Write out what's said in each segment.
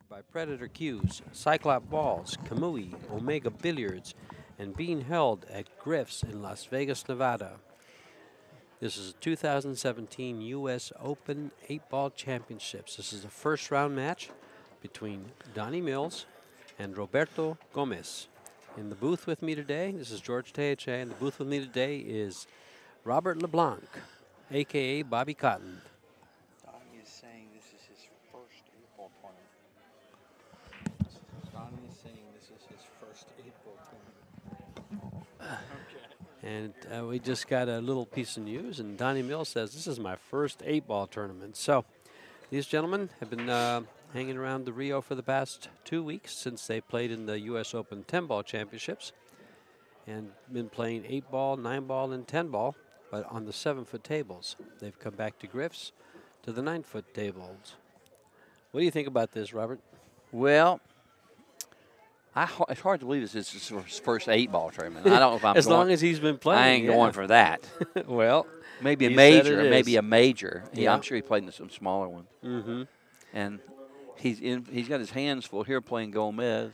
by Predator Cues, Cyclop Balls, Kamui, Omega Billiards, and being held at Griff's in Las Vegas, Nevada. This is a 2017 U.S. Open 8-Ball Championships. This is a first-round match between Donnie Mills and Roberto Gomez. In the booth with me today, this is George Teache, and the booth with me today is Robert LeBlanc, a.k.a. Bobby Cotton. Donnie is saying this is his first 8-ball tournament. Donnie is saying this is his first 8-ball tournament. And we just got a little piece of news, and Donnie Mills says, this is my first 8-ball tournament. So these gentlemen have been hanging around the Rio for the past 2 weeks since they played in the U.S. Open 10-ball championships and been playing 8-ball, 9-ball, and 10-ball, but on the 7-foot tables. They've come back to Griff's to the 9-foot tables. What do you think about this, Robert? Well, it's hard to believe this is his first 8-ball tournament. I don't know if I'm as long as he's been playing. I ain't going for that. Well, maybe a major. Maybe a major. Yeah, I'm sure he played in some smaller ones. Mm-hmm. And he's got his hands full here playing Gomez.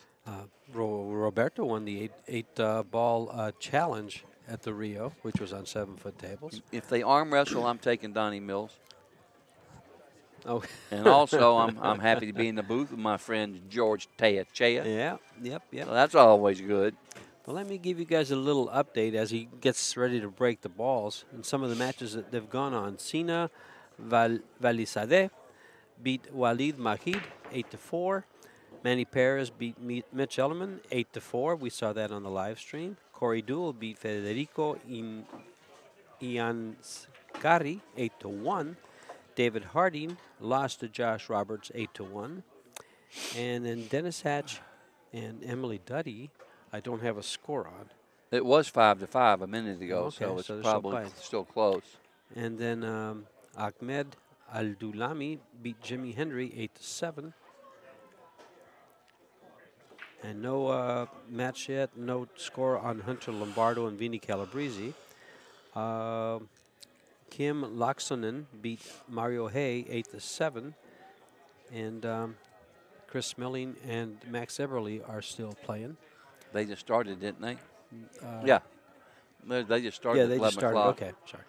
Roberto won the 8-ball challenge at the Rio, which was on 7-foot tables. If they arm wrestle, I'm taking Donnie Mills. Oh, and also I'm happy to be in the booth with my friend George Teache. Yeah, yep. So that's always good. Well, let me give you guys a little update as he gets ready to break the balls and some of the matches that they've gone on. Sina Valisadeh beat Walid Mahid 8-4. Manny Perez beat Mitch Ellerman 8-4. We saw that on the live stream. Corey Duell beat Federico Ianskari 8-1. David Harding lost to Josh Roberts 8-1. And then Dennis Hatch and Emily Duddy, I don't have a score on. It was 5-5 a minute ago, okay, so it's so probably still close. And then Ahmed Al-Dulami beat Jimmy Hendry 8-7. And no match yet, no score on Hunter Lombardo and Vini Calabrese. Kim Laksonen beat Mario Hay 8-7. And Chris Milling and Max Eberly are still playing. They just started, didn't they? Yeah. They just started at 11 just started. O'clock. Okay, sorry.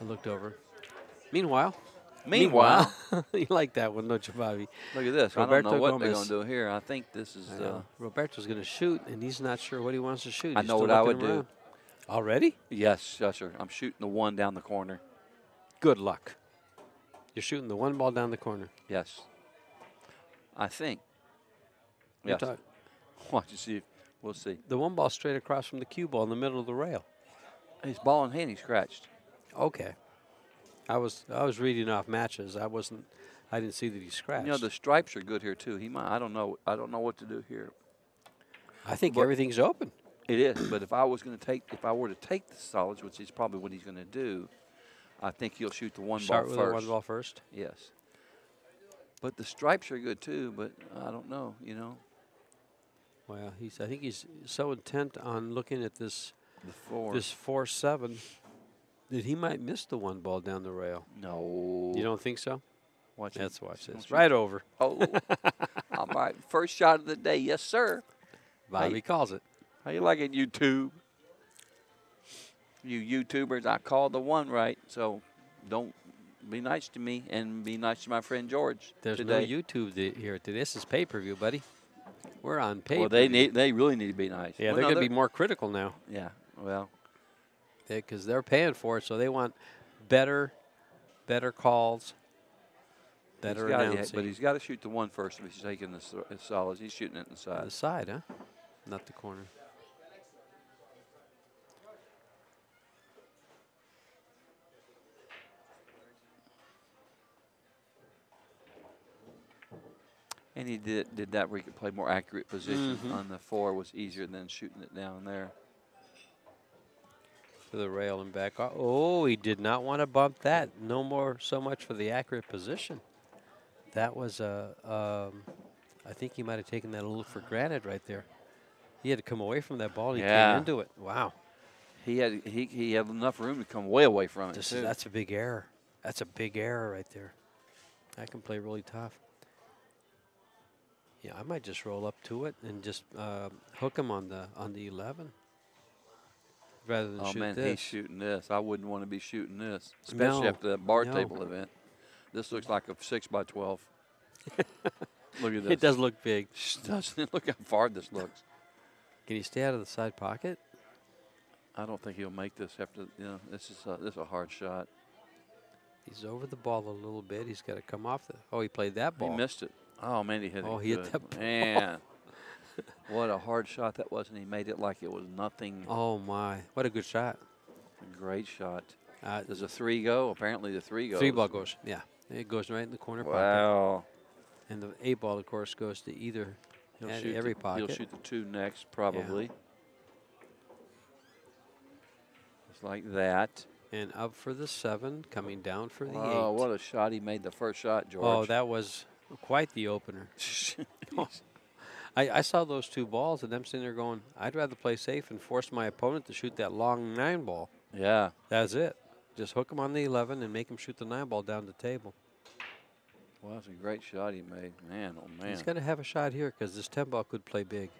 I looked over. Meanwhile. You like that one, don't you, Bobby? Look at this. Roberto I don't know what Gomez. they're going to do here. I think this is... Roberto's going to shoot, and he's not sure what he wants to shoot. I know what I would do. Already? Yes, sir. I'm shooting the one down the corner. Good luck. You're shooting the one ball down the corner. Yes. I think. Yes. Watch and see. We'll see. The one ball straight across from the cue ball in the middle of the rail. His ball in hand, he scratched. Okay. I was reading off matches. I didn't see that he scratched. You know, the stripes are good here too. He might. I don't know what to do here. I think everything's open. It is, but if I were to take the solids, which is probably what he's going to do, I think he'll shoot the one ball first. Start with the one ball first? Yes. But the stripes are good too, but I don't know, you know. Well, I think he's so intent on looking at this 4-7 that he might miss the one ball down the rail. No. You don't think so? Watch this. Right over. Oh. All right. First shot of the day. Yes, sir. Bobby calls it. How you like it, YouTube? You YouTubers, I called the one right, so don't be nice to me and be nice to my friend George. There's today. no YouTube here today. This is pay-per-view, buddy. We're on pay-per-view. Well, they really need to be nice. Yeah, they're going to be more critical now. Yeah, well. Because they're paying for it, so they want better calls, better announcing. But he's got to shoot the one first if he's taking the solids. He's shooting it in the side. The side, huh? Not the corner. And he did that where he could play more accurate position on the 4 was easier than shooting it down there. To the rail and back. Oh, he did not want to bump that. No more so much for the accurate position. That was I think he might have taken that a little for granted right there. He had to come away from that ball. He came into it. Wow. He had enough room to come way away from it. That's a big error. That's a big error right there. That can play really tough. Yeah, I might just roll up to it and just hook him on the 11 rather than Oh, shoot man, this. he's shooting this. I wouldn't want to be shooting this, No, especially after that bar no. table event. This looks like a 6x12. Look at this. It does look big. Doesn't it? Look how far this looks. Can he stay out of the side pocket? I don't think he'll make this after, this is a hard shot. He's over the ball a little bit. He's got to come off the. Oh, he played that ball. He missed it. Oh, man, he hit it. Oh, he hit that ball. Man, what a hard shot that was, and he made it like it was nothing. Oh, my. What a good shot. A great shot. Does a 3 go? Apparently the 3 goes. 3 ball goes. Yeah. It goes right in the corner pocket. Wow. And the 8 ball, of course, goes to either every pocket. He'll shoot the 2 next, probably. Yeah. Just like that. And up for the 7, coming down for the 8. Oh, what a shot he made the first shot, George. Oh, that was quite the opener. I saw those 2 balls, and I'm sitting there going, I'd rather play safe and force my opponent to shoot that long 9 ball. Yeah. That's it. Just hook him on the 11 and make him shoot the 9 ball down the table. Well, that's a great shot he made. Man, oh, man. He's got to have a shot here because this 10 ball could play big.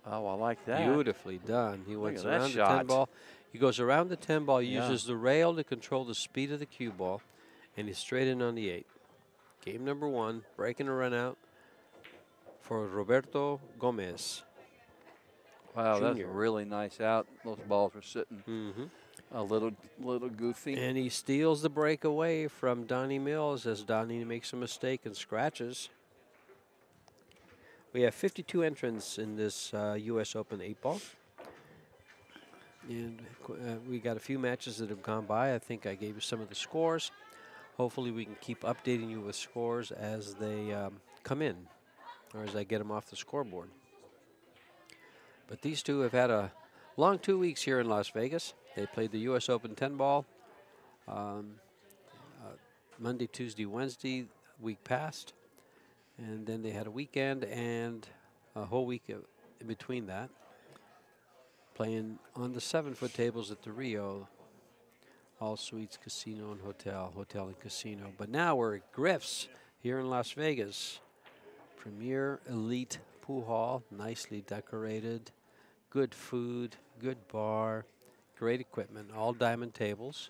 Oh, I like that. Beautifully done. He went around the shot. 10 ball. He goes around the 10 ball, uses the rail to control the speed of the cue ball, and he's straight in on the 8. Game number 1, breaking a run out for Roberto Gomez. Wow, Junior. that's really nice out. Those balls were sitting a little goofy. And he steals the break away from Donnie Mills as Donnie makes a mistake and scratches. We have 52 entrants in this U.S. Open 8 ball. And we got a few matches that have gone by. I think I gave you some of the scores. Hopefully we can keep updating you with scores as they come in or as I get them off the scoreboard. But these two have had a long 2 weeks here in Las Vegas. They played the U.S. Open 10 ball Monday, Tuesday, Wednesday, week past. And then they had a weekend and a whole week in between that, playing on the 7-foot tables at the Rio, all suites, casino and hotel and casino. But now we're at Griff's here in Las Vegas. Premier Elite Pool Hall, nicely decorated, good food, good bar, great equipment, all diamond tables.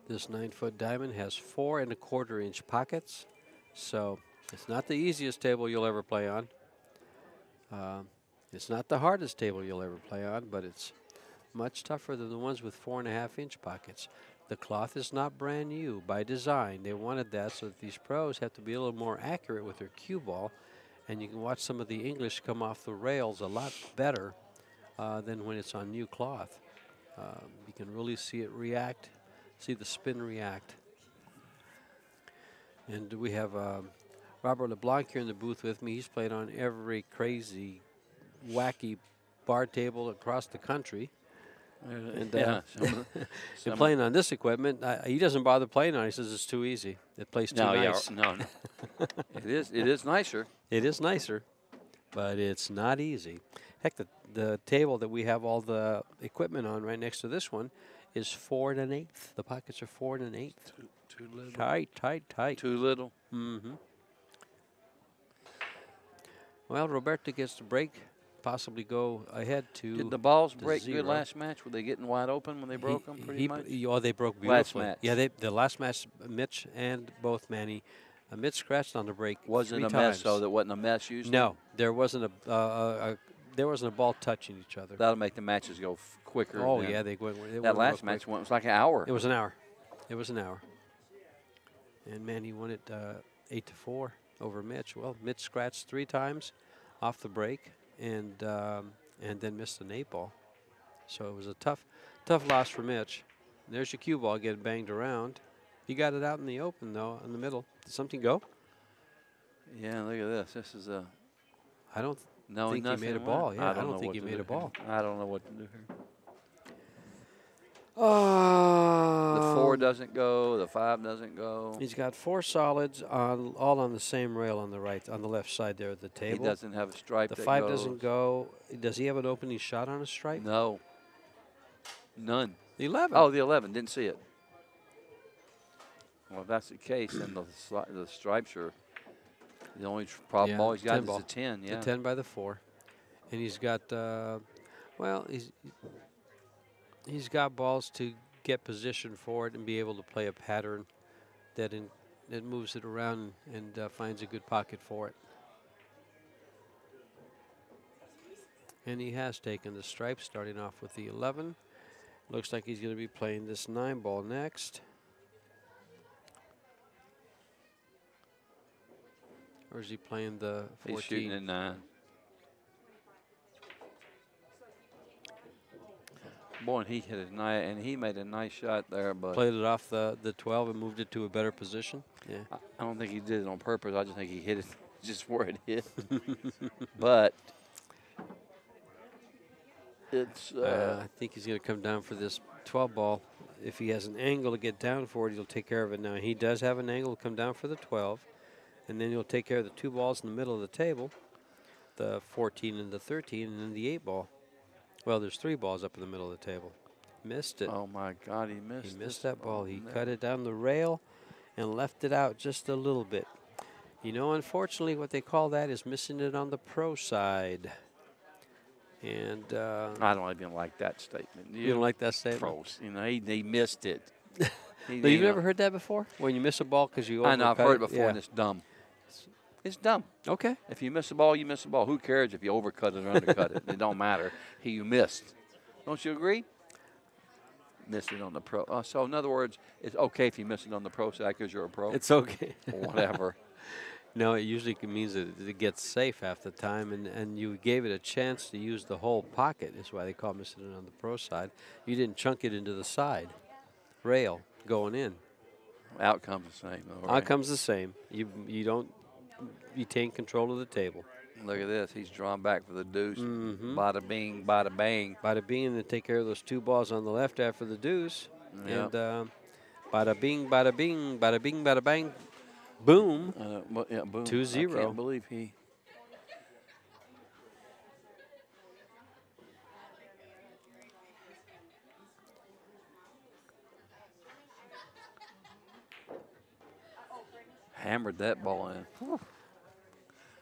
This 9-foot diamond has 4 1/4-inch pockets, so it's not the easiest table you'll ever play on. It's not the hardest table you'll ever play on, but it's much tougher than the ones with 4 1/2-inch pockets. The cloth is not brand new by design. They wanted that so that these pros have to be a little more accurate with their cue ball, and you can watch some of the English come off the rails a lot better than when it's on new cloth. You can really see it react. See the spin react. And we have Robert LeBlanc here in the booth with me. He's played on every crazy, wacky bar table across the country. And, and playing on this equipment, he doesn't bother playing on it. He says it's too easy. It plays too nice. No. It is nicer. It is nicer, but it's not easy. Heck, the table that we have all the equipment on right next to this one is 4 1/8. The pockets are 4 1/8. Too little. Tight. Too little. Mm-hmm. Well, Roberto gets the break, possibly go ahead to. Did the balls break 0. good last match? Were they getting wide open when they broke them? Pretty much. Oh, they broke beautifully. Yeah, the last match, Mitch and both Manny. Mitch scratched on the break. Wasn't a mess, so there wasn't a mess usually. No, there wasn't a ball touching each other. That'll make the matches go quicker. Oh yeah, they went. That last match was like an hour. It was an hour. And Manny won it 8-4 over Mitch. Well, Mitch scratched 3 times off the break, and then missed an 8 ball. So it was a tough loss for Mitch. There's your cue ball getting banged around. He got it out in the open though, in the middle. Did something go? Yeah, look at this. This is a. I don't No, think he made a ball. Yeah, I don't think he made a ball. I don't know what to do here. The 4 doesn't go. The 5 doesn't go. He's got 4 solids all on the same rail on the left side there at the table. He doesn't have a stripe. The 5 doesn't go. Does he have an opening shot on a stripe? No. None. The 11. Oh, the 11. Didn't see it. Well, if that's the case, then the stripes are the only problem ball he's got is a 10. Yeah. The 10 by the 4. And he's got, well, he's got balls to get position for it and be able to play a pattern that moves it around and finds a good pocket for it. And he has taken the stripes, starting off with the 11. Looks like he's going to be playing this 9 ball next. Or is he playing the 14? He's shooting at 9. Boy, and he hit he made a nice shot there, but played it off the 12 and moved it to a better position. Yeah. I don't think he did it on purpose. I just think he hit it just where it hit. But it's. I think he's going to come down for this 12 ball. If he has an angle to get down for it, he'll take care of it now. He does have an angle to come down for the 12, and then he'll take care of the 2 balls in the middle of the table, the 14 and the 13, and then the 8 ball. Well, there's 3 balls up in the middle of the table. Missed it. Oh, my God, he missed He missed that ball. He cut it down the rail and left it out just a little bit. You know, unfortunately, what they call that is missing it on the pro side. And I don't even like that statement. You don't like that statement? Pros, you know, he missed it. But you've never heard that before? When you miss a ball because you overcut it? I know, I've heard it before, yeah. and it's dumb. It's dumb. Okay. If you miss a ball, you miss a ball. Who cares if you overcut it or undercut it? It don't matter. You missed. Don't you agree? Missed it on the pro. So, in other words, it's okay if you miss it on the pro side because you're a pro? It's okay. Or whatever. No, it usually means that it gets safe half the time, and you gave it a chance to use the whole pocket. Is why they call missing it on the pro side. You didn't chunk it into the side rail going in. Outcome's the same, though, right? Outcome's the same. You don't retain control of the table. Look at this. He's drawn back for the deuce. Mm-hmm. Bada bing, bada bang. Bada bing, and then take care of those 2 balls on the left after the deuce. Yep. And bada bing, bada bing, bada bing, bada bang. Boom. Yeah, boom. 2-0. I can't believe he. Hammered that ball in. Whew.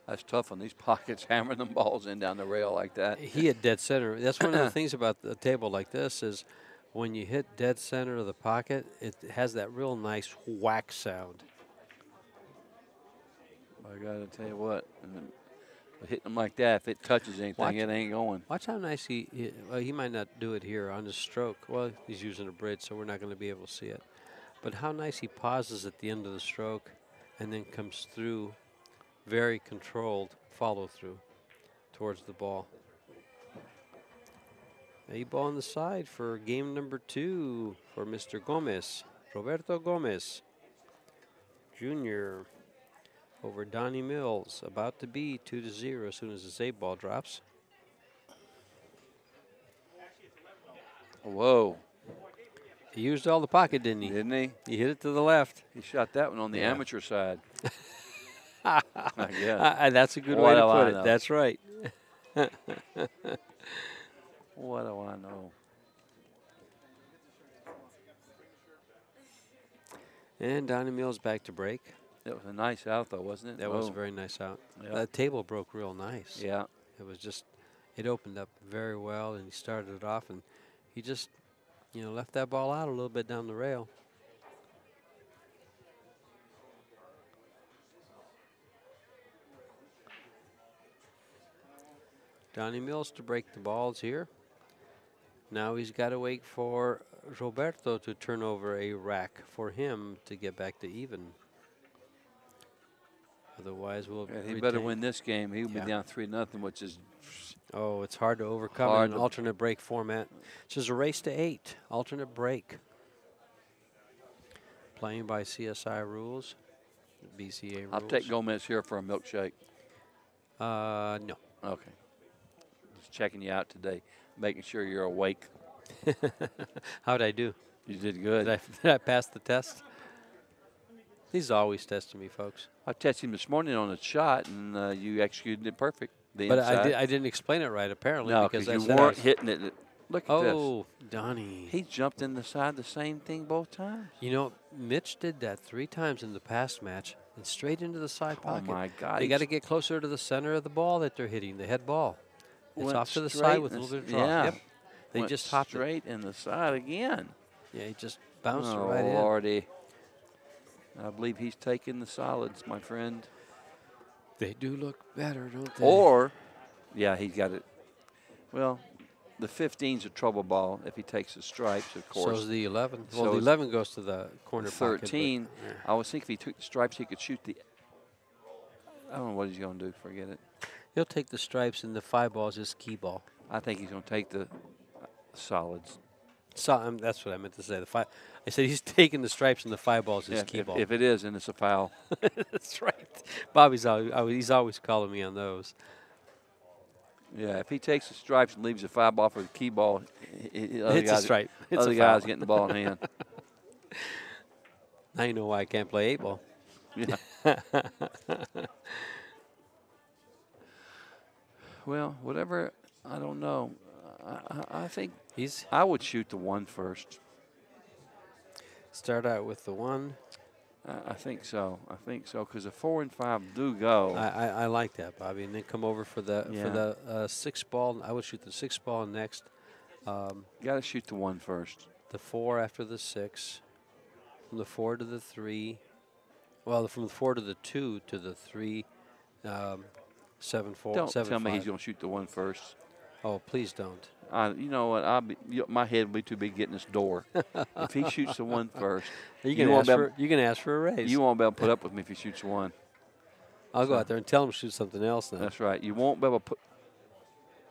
That's tough on these pockets, hammering them balls in down the rail like that. He hit dead center. That's one of the things about a table like this is when you hit dead center of the pocket, it has that real nice whack sound. I got to tell you what, hitting them like that, if it touches anything, it ain't going. Watch how nice well, he might not do it here on his stroke. Well, he's using a bridge, so we're not going to be able to see it. But how nice he pauses at the end of the stroke and then comes through, very controlled follow through towards the ball. A ball on the side for game number 2 for Mr. Gomez, Roberto Gomez Jr. over Donnie Mills, about to be 2-0 as soon as this 8 ball drops. Whoa. He used all the pocket, didn't he? Didn't he? He hit it to the left. He shot that one on the amateur side. That's a good way to put it. That's right. What do I know? And Donnie Mills back to break. That was a nice out, though, wasn't it? That was a very nice out. Yep. That table broke real nice. Yeah. It was just, it opened up very well, and he started it off, and he just, left that ball out a little bit down the rail. Donnie Mills to break the balls here. Now he's got to wait for Roberto to turn over a rack for him to get back to even. Otherwise, we'll he better win this game. He'll be down 3-0, which is... Oh, it's hard to overcome in an alternate break format. This is a race to 8, alternate break. Playing by CSI rules, BCA rules. I'll take Gomez here for a milkshake. No. Okay. Just checking you out today, making sure you're awake. How'd I do? You did good. Did I pass the test? He's always testing me, folks. I tested him this morning on a shot, and you executed it perfect. But I didn't explain it right, apparently. No, because you weren't hitting it Look at this. Oh, Donnie. He jumped in the side the same thing both times. You know, Mitch did that 3 times in the past match and straight into the side Oh, pocket. my God. They got to get closer to the center of the ball that they're hitting, the head ball. It's Went off to the straight side with a little bit of drop. Yeah. Yep. They Went just hopped straight in the side again. Yeah, he just bounced it Oh, right in. Lordy. I believe he's taking the solids, my friend. They do look better, don't they? Or, yeah, he's got it. Well, the 15's a trouble ball if he takes the stripes, of course. So is the 11. So Well, the is 11 goes to the corner pocket. 13, But, yeah. I was thinking if he took the stripes, he could shoot the. I don't know what he's going to do. Forget it. He'll take the stripes and the 5 balls is key ball. I think he's going to take the solids. So that's what I meant to say. The 5. I said he's taking the stripes and the 5 balls is key ball. If it is, then it's a foul. That's right. Bobby's he's always calling me on those. Yeah, if he takes the stripes and leaves the 5 ball for the key ball, It's a stripe. It's other a guys foul. getting the ball in hand. Now you know why I can't play 8 ball. Yeah. Well, whatever. I don't know. I think I would shoot the 1 first. Start out with the 1. I think so. I think so because the 4 and 5 do go. I like that, Bobby, and then come over for the 6 ball. I would shoot the 6 ball next. Got to shoot the 1 first. The 4 after the 6. From the 4 to the 3. Well, from the 4 to the 2 to the 3. 7 4. Don't 7 tell 5. me he's going to shoot the 1 first. Oh, please don't. You know what? My head will be too big getting this door. If he shoots the 1 first, you can ask for a raise. You won't be able to put up with me if he shoots 1. I'll go out there and tell him to shoot something else then. That's right. You won't be able to put.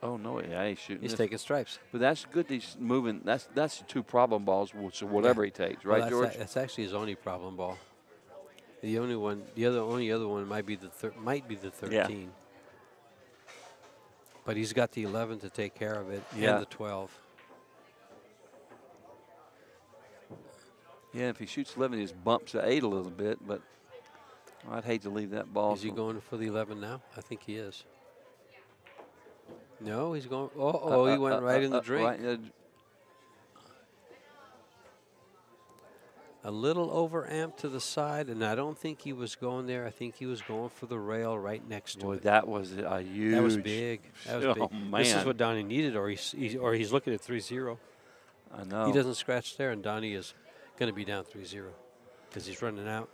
Oh no, yeah, he's shooting. He's taking stripes. But that's good. He's moving. That's the 2 problem balls. So whatever he takes, right, George? That's actually his only problem ball. The only one, only other one might be the 13. Yeah. But he's got the 11 to take care of it, Yeah. and the 12. Yeah, if he shoots 11, he just bumps the 8 a little bit. But I'd hate to leave that ball. Is he going for the 11 now? I think he is. No, he's going. Oh, he went right in the drink. Right, a little overamped to the side, and I don't think he was going there. I think he was going for the rail right next to Boy, it. that was a huge. That was big. That was Oh, big. man. This is what Donnie needed, or he's looking at 3-0. I know. He doesn't scratch there, and Donnie is going to be down 3-0 because he's running out.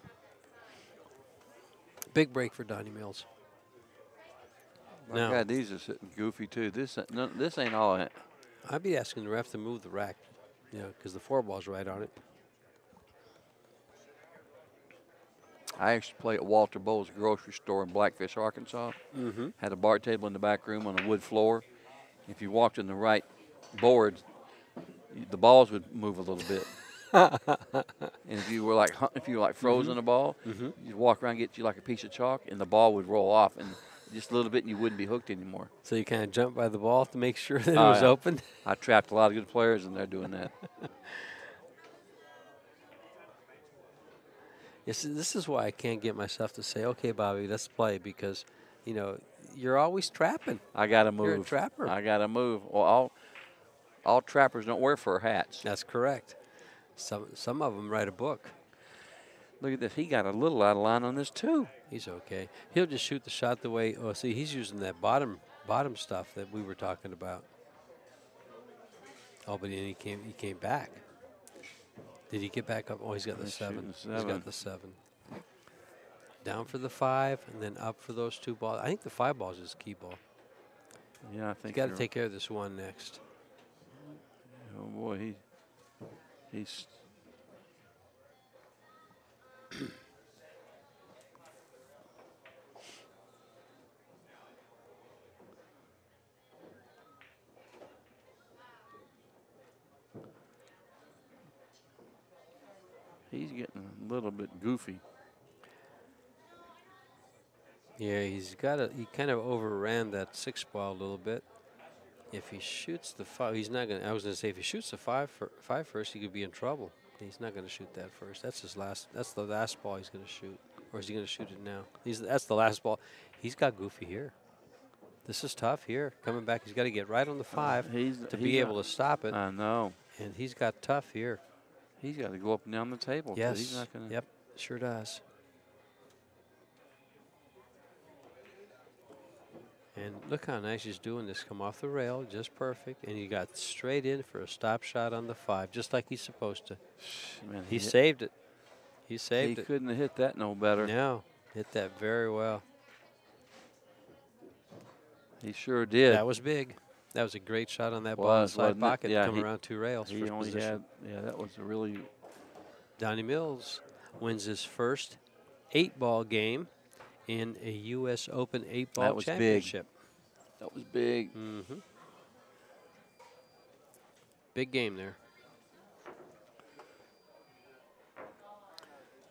Big break for Donnie Mills. My God, these are sitting goofy too. This ain't all that. I'd be asking the ref to move the rack, because the 4 ball's right on it. I used to play at Walter Bowles grocery store in Blackfish, Arkansas. Mm-hmm. Had a bar table in the back room on a wood floor. If you walked in the right board, the balls would move a little bit. And if you were like frozen a ball, you'd walk around, get you like a piece of chalk, and the ball would roll off, and just a little bit, and you wouldn't be hooked anymore. So you kind of jump by the ball to make sure that it was open. I trapped a lot of good players, and they're doing that. Yes, this is why I can't get myself to say, "Okay, Bobby, let's play," because you're always trapping. I gotta move. You're a trapper. I gotta move. Well, all trappers don't wear fur hats. That's correct. Some of them write a book. Look at this. He got a little out of line on this too. He's okay. He'll just shoot the shot the way. Oh, see, he's using that bottom stuff that we were talking about. Oh, but then he came back. Did he get back up? Oh, he's got the 7. He's got the 7. Down for the 5, and then up for those 2 balls. I think the 5 balls is key ball. Yeah, I think. He's got to take care of this 1 next. Oh boy, he's. He's getting a little bit goofy. Yeah, he kind of overran that 6 ball a little bit. If he shoots the 5, he's not going to. I was going to say if he shoots the 5 first, he could be in trouble. He's not going to shoot that first. That's the last ball he's going to shoot. Or is he going to shoot it now? That's the last ball. He's got goofy here. This is tough here. Coming back, he's got to get right on the 5 to be able to stop it. I know. And he's got tough here. He's got to go up and down the table. Yes. He's not gonna. Yep. Sure does. And look how nice he's doing this. Come off the rail, just perfect. And he got straight in for a stop shot on the 5, just like he's supposed to. Man, he saved it. He saved it. He couldn't have hit that no better. No, hit that very well. He sure did. That was big. That was a great shot on that ball inside pocket. Yeah, come around 2 rails. He first only position. had, yeah, that was a really. Donnie Mills wins his first 8-ball game in a U.S. Open 8-ball championship. That was big. Mm-hmm. Big game there.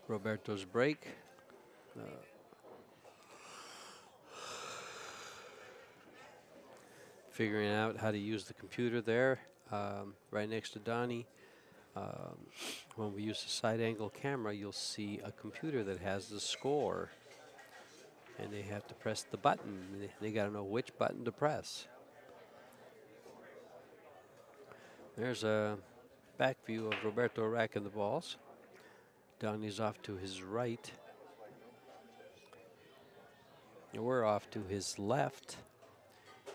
Roberto's break. Figuring out how to use the computer there, right next to Donnie. When we use the side angle camera, you'll see a computer that has the score. And they have to press the button. They got to know which button to press. There's a back view of Roberto racking the balls. Donnie's off to his right. And we're off to his left,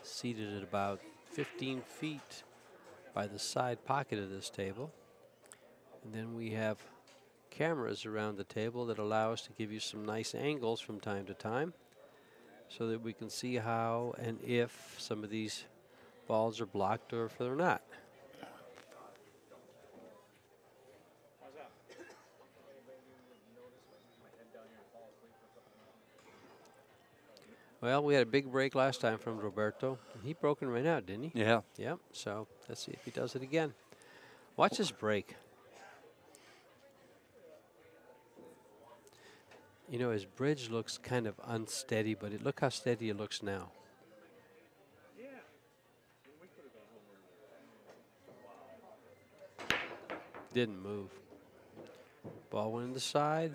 seated at about 15 feet by the side pocket of this table. And then we have cameras around the table that allow us to give you some nice angles from time to time so that we can see how and if some of these balls are blocked or if they're not. Well, we had a big break last time from Roberto. He broke it right out, didn't he? Yeah. Yep. So let's see if he does it again. Watch this break. You know, his bridge looks kind of unsteady, but look how steady it looks now. Didn't move. Ball went in the side.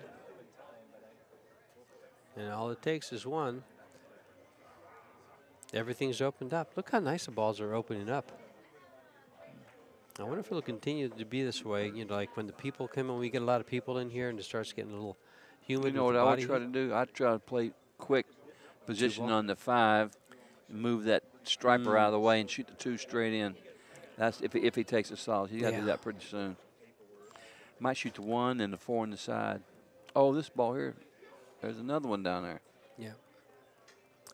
And all it takes is one. Everything's opened up. Look how nice the balls are opening up. I wonder if it'll continue to be this way. You know, like when the people come in, we get a lot of people in here and it starts getting a little humid. You know what I would try to do? I'd try to play quick position on the 5 and move that striper out of the way and shoot the 2 straight in. That's if he takes a solid. He's got to do that pretty soon. Might shoot the 1 and the 4 on the side. Oh, this ball here. There's another one down there. Yeah.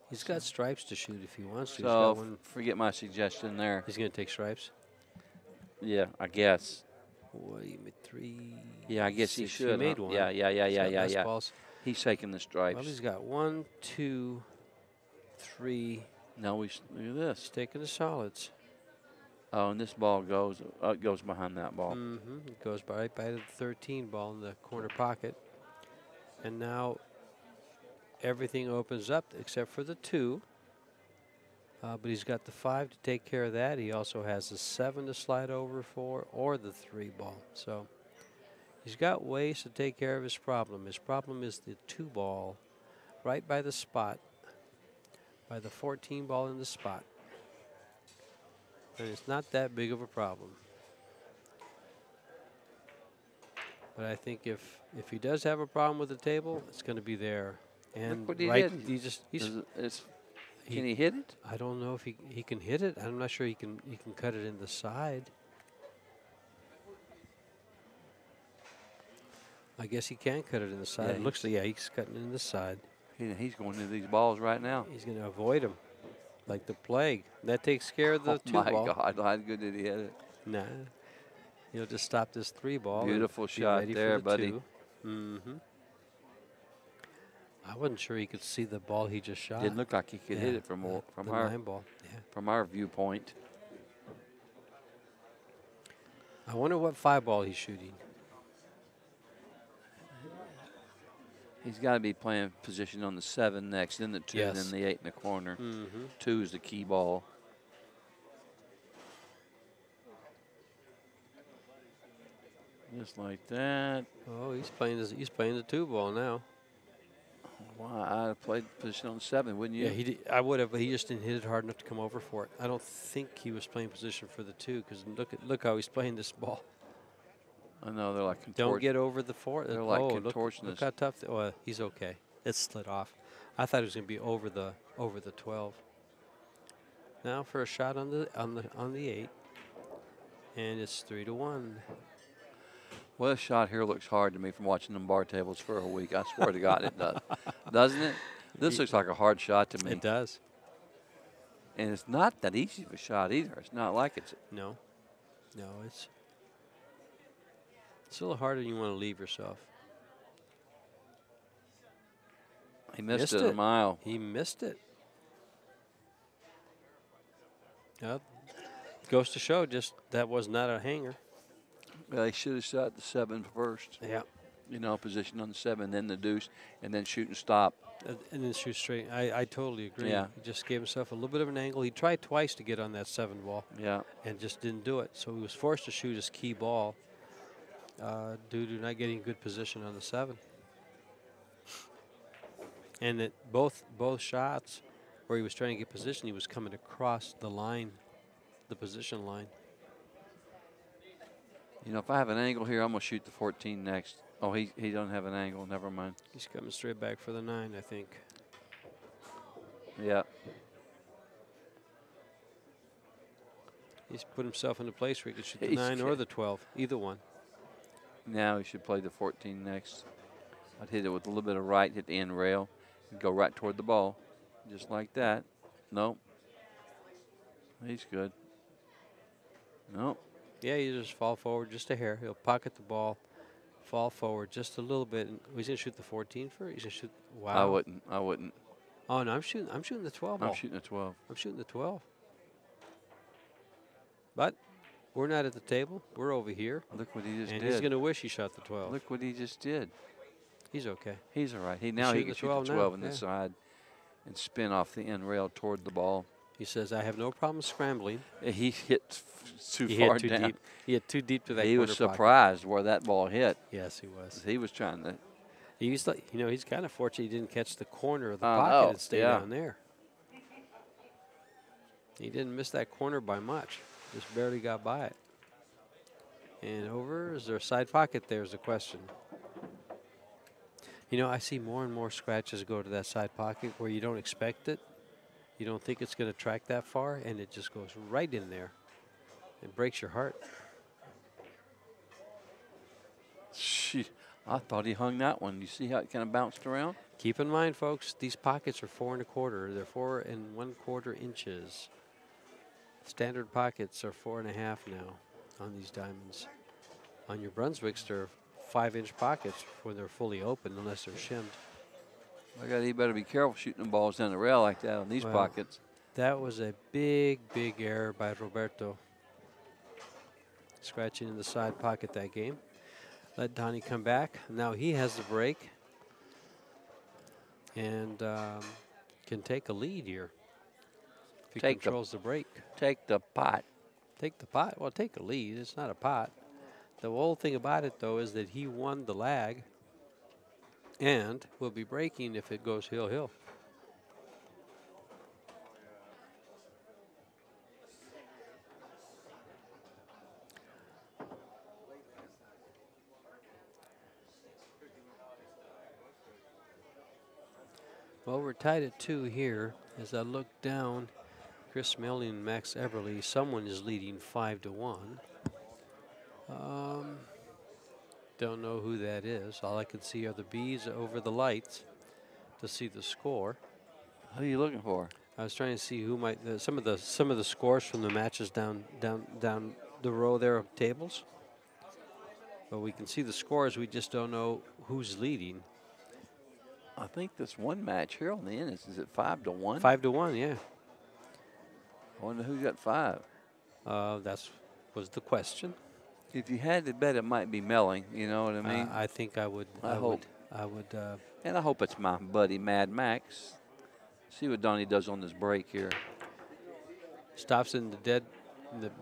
He's got stripes to shoot if he wants to. So forget my suggestion there. He's going to take stripes? Yeah, I guess. What, you made 3? Yeah, I guess he should. He made one. Yeah. Balls. He's taking the stripes. Well, he's got 1, 2, 3. No, look at this. He's taking the solids. Oh, and this ball goes behind that ball. Mm-hmm. It goes right by the 13 ball in the corner pocket. And now everything opens up except for the 2. But he's got the 5 to take care of that. He also has the 7 to slide over for, or the 3 ball. So he's got ways to take care of his problem. His problem is the 2 ball right by the spot, by the 14 ball in the spot. And it's not that big of a problem. But I think if he does have a problem with the table, it's going to be there. And look what he right, did. Can he hit it? I don't know if he can hit it. I'm not sure he can cut it in the side. I guess he can cut it in the side. Yeah, it looks like, he's cutting it in the side. He's going into these balls right now. He's going to avoid them like the plague. That takes care of the 2 ball. Oh, my God. How good did he hit it? Nah. He'll just stop this 3 ball. Beautiful shot there, buddy. Mm-hmm. I wasn't sure he could see the ball he just shot. Didn't look like he could hit it from our 9 ball. Yeah. From our viewpoint. I wonder what 5 ball he's shooting. He's got to be playing position on the 7 next, then the 2, Yes. then the 8 in the corner. Mm-hmm. 2 is the key ball. Just like that. Oh, he's playing the 2 ball now. Well, I'd have played position on 7, wouldn't you? Yeah, he did, I would have, but he just didn't hit it hard enough to come over for it. I don't think he was playing position for the 2 because look how he's playing this ball. I know they're like Don't get over the 4. They're like contortionists. Look how tough. Oh, he's okay. It slid off. I thought it was going to be over the 12. Now for a shot on the 8, and it's 3-1. Well, this shot here looks hard to me from watching them bar tables for a week. I swear to God it does. Doesn't it? This looks like a hard shot to me. It does. And it's not that easy of a shot either. It's not like it's... No. No, it's a little harder than you want to leave yourself. He missed it a mile. He missed it. Well, goes to show just that was not a hanger. Well, they should have shot the 7 first. Yeah. You know, position on the 7, then the deuce, and then shoot and stop. And then shoot straight. I totally agree. Yeah. He just gave himself a little bit of an angle. He tried twice to get on that 7 ball. Yeah. And just didn't do it. So he was forced to shoot his key ball due to not getting good position on the 7. And that both shots where he was trying to get position, he was coming across the line, the position line. You know, if I have an angle here, I'm going to shoot the 14 next. Oh, he doesn't have an angle. Never mind. He's coming straight back for the 9, I think. Yeah. He's put himself in a place where he could shoot the 9 or the 12, either one. Now he should play the 14 next. I'd hit it with a little bit of right, hit the end rail, and go right toward the ball, just like that. Nope. He's good. Nope. Yeah, you just fall forward just a hair. He'll pocket the ball, fall forward just a little bit. And he's gonna shoot the 14 for it. He's gonna shoot. Wow. I wouldn't. Oh no, I'm shooting the 12 ball. I'm shooting the 12. I'm shooting the 12. But we're not at the table. We're over here. Look what he just and did. he's gonna wish he shot the 12. Look what he just did. He's okay. He's all right. Now he can shoot the 12 on this side and spin off the end rail toward the ball. He says, I have no problem scrambling. He hit too He far hit too down. deep. He hit too deep to that He corner was pocket. surprised where that ball hit. Yes, he was. He was trying to. He's like, you know, he's kind of fortunate he didn't catch the corner of the pocket and stay down there. He didn't miss that corner by much. Just barely got by it. And over. Is there a side pocket there is the question. You know, I see more and more scratches go to that side pocket where you don't expect it. You don't think it's going to track that far, and it just goes right in there. It breaks your heart. I thought he hung that one. You see how it kind of bounced around? Keep in mind, folks, these pockets are 4 1/4. They're 4 1/4 inches. Standard pockets are 4 1/2 now on these diamonds. On your Brunswicks, they're 5-inch pockets when they're fully open, unless they're shimmed. You better be careful shooting the balls down the rail like that on these pockets. That was a big, big error by Roberto. Scratching in the side pocket that game. Let Donnie come back. Now he has the break and can take a lead here. If he controls the break. Take the pot. Take the pot? Well, take a lead. It's not a pot. The whole thing about it, though, is that he won the lag and will be breaking if it goes hill-hill. Well, we're tied at 2 here. As I look down, Chris Melling and Max Eberly, someone is leading 5-1. Don't know who that is. All I can see are the bees over the lights to see the score. Who are you looking for? I was trying to see who might some of the scores from the matches down the row there of tables. But we can see the scores. We just don't know who's leading. I think this one match here on the end is it 5-1? 5-1, yeah. I wonder who got 5. That was the question. If you had to bet, it might be Melling. You know what I mean? I think I would. I hope. And I hope it's my buddy Mad Max. See what Donnie does on this break here. Stops in the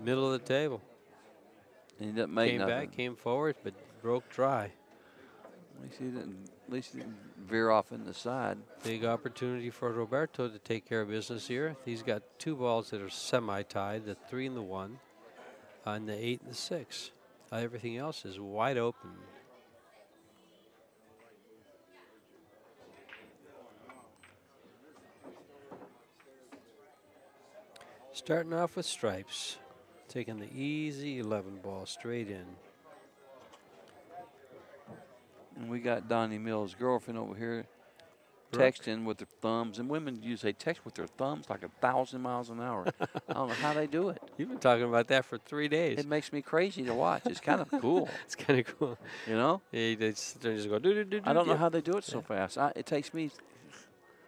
middle of the table. And he doesn't make came nothing. Back, came forward, but broke dry. At least he didn't veer off in the side. Big opportunity for Roberto to take care of business here. He's got 2 balls that are semi-tied, the 3 and the 1, and the 8 and the 6. Everything else is wide open. Starting off with stripes, taking the easy 11 ball straight in. And we got Donnie Mills' girlfriend over here Brooke. texting with their thumbs. And women usually text with their thumbs like 1,000 miles an hour. I don't know how they do it. You've been talking about that for 3 days. It makes me crazy to watch. It's kind of cool. It's kind of cool. You know? Yeah, they just go do. I don't know how they do it so fast. It takes me.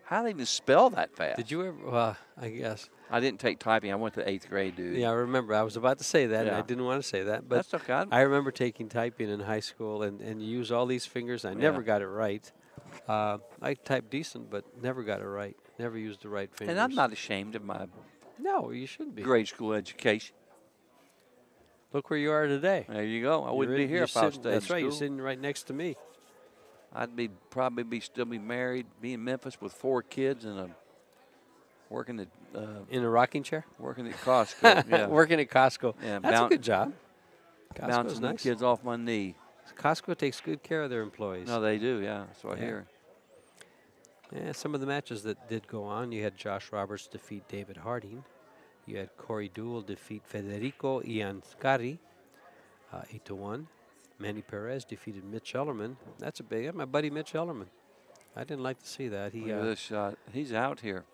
How do they even spell that fast? Did you ever? Well, I guess. I didn't take typing. I went to 8th grade, dude. Yeah, I remember. I was about to say that, and I Yeah. didn't want to say that. But That's okay. I remember taking typing in high school, and you use all these fingers. I never got it right. I typed decent, but never got it right. Never used the right fingers. And I'm not ashamed of my No, you shouldn't be. grade school education. Look where you are today. There you go. I wouldn't be here if I was staying in That's right. You're school. sitting right next to me. I'd probably still be married, be in Memphis with 4 kids and working at In a rocking chair. Costco. Yeah, Working at Costco. Yeah, That's a good job. Costco's bouncing the nice. kids off my knee. Costco takes good care of their employees. No, they do. Yeah, that's what I hear. Yeah, some of the matches that did go on, you had Josh Roberts defeat David Harding. You had Corey Deuel defeat Federico Ianscari, 8-1. Manny Perez defeated Mitch Ellerman. That's a big. My buddy Mitch Ellerman. I didn't like to see that. He Look at this shot. He's out here.